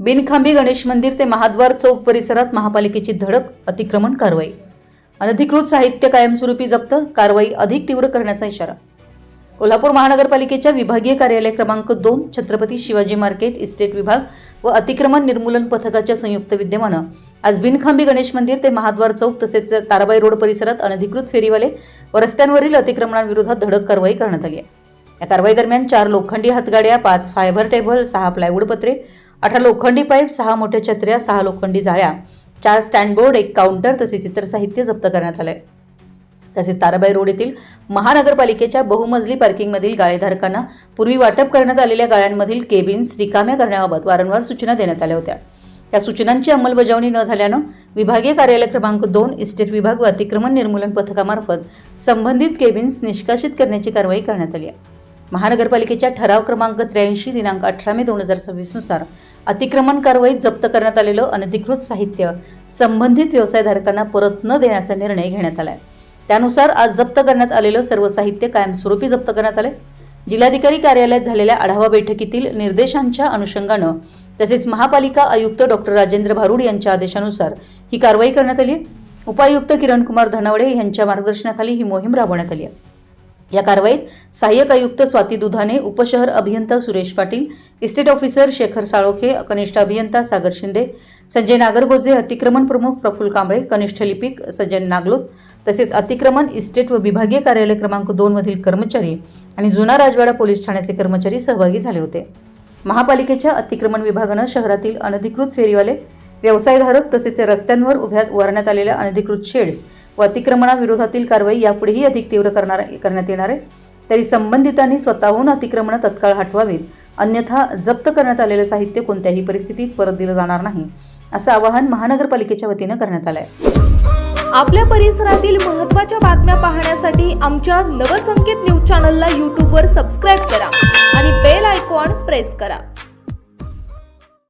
बिनखांबी गणेश मंदिर ते महाद्वार चौक परिसरात महापालिकेची धडक, अतिक्रमण कारवाई. अनधिकृत साहित्य कायमस्वरूपी जप्त, कारवाई अधिक तीव्र करण्याचा इशारा. कोल्हापूर महानगरपालिकेच्या विभागीय कार्यालय क्रमांक 2, छत्रपती शिवाजी मार्केट इस्टेट विभाग व अतिक्रमण निर्मूलन पथकाच्या संयुक्त विद्यमानं आज बिनखांबी गणेश मंदिर ते महाद्वार चौक तसेच ताराबाई रोड परिसरात अनधिकृत फेरीवाले व रस्त्यांवरील अतिक्रमणांविरोधात धडक कारवाई करण्यात आली आहे. या कारवाई दरम्यान 4 लोखंडी हातगाड्या, 5 फायबर टेबल, 6 प्लायवूड पत्रे, 18 लोखंडी पाईप, 6 मोठ्या छत्र्या, 6 लोखंडी जाळ्या, 4 स्टँडबोर्ड, 1 काउंटर तसेच इतर साहित्य जप्त करण्यात आले. तसेच ताराबाई रोड येथील महानगरपालिकेच्या बहुमजली पार्किंगमधील गाळेधारकांना पूर्वी वाटप करण्यात आलेल्या गाळ्यांमधील केबिन्स रिकाम्या करण्याबाबत वारंवार सूचना देण्यात आल्या होत्या. त्या सूचनांची अंमलबजावणी न झाल्यानं विभागीय कार्यालय क्रमांक 2 इस्टेट विभाग व अतिक्रमण निर्मूलन पथकामार्फत संबंधित केबिन्स निष्कासित करण्याची कारवाई करण्यात आली आहे. महानगरपालिकेच्या ठराव क्रमांक 83 दिनांक 18 मे 2026 नुसार अतिक्रमण कारवाईत जप्त करण्यात आलेलं अनधिकृत साहित्य संबंधित व्यवसायधारकांना परत न देण्याचा निर्णय घेण्यात आला आहे. त्यानुसार आज जप्त करण्यात आलेलं सर्व साहित्य कायमस्वरूपी जप्त करण्यात आले. जिल्हाधिकारी कार्यालयात झालेल्या आढावा बैठकीतील निर्देशांच्या अनुषंगानं तसेच महापालिका आयुक्त डॉक्टर राजेंद्र भारुड यांच्या आदेशानुसार ही कारवाई करण्यात आली. उपायुक्त किरणकुमार धनावडे यांच्या मार्गदर्शनाखाली ही मोहीम राबवण्यात आली आहे. या कारवाईत सहाय्यक आयुक्त स्वाती दुधाने, उपशहर अभियंता सुरेश पाटील, इस्टेट ऑफिसर शेखर साळोखे, कनिष्ठ अभियंता सागर शिंदे, संजय नागरगोजे, अतिक्रमण प्रमुख प्रफुल्ल कांबळे, कनिष्ठ लिपिक सज्जन नागलोत तसेच अतिक्रमण इस्टेट व विभागीय कार्यालय क्रमांक 2 मधील कर्मचारी आणि जुना राजवाडा पोलीस ठाण्याचे कर्मचारी सहभागी झाले होते. महापालिकेच्या अतिक्रमण विभागानं शहरातील अनधिकृत फेरीवाले, व्यवसायधारक तसेच रस्त्यांवर उभारण्यात आलेल्या अनधिकृत शेड्स व अतिक्रमणाविरोधातील कारवाई यापुढेही अधिक तीव्र करण्यात येणार आहे. तरी संबंधितांनी स्वतःहून अतिक्रमण तत्काळ हटवावीत, अन्यथा जप्त करण्यात आलेले साहित्य कोणत्याही परिस्थितीत परत दिलं जाणार नाही, असं आवाहन महानगरपालिकेच्या वतीनं करण्यात आलं आहे. आपल्या परिसरातील महत्त्वाच्या बातम्या पाहण्यासाठी आमच्या नवसंकेत न्यूज चॅनलला यूट्यूबवर सबस्क्राईब करा आणि बेल आयकॉन प्रेस करा.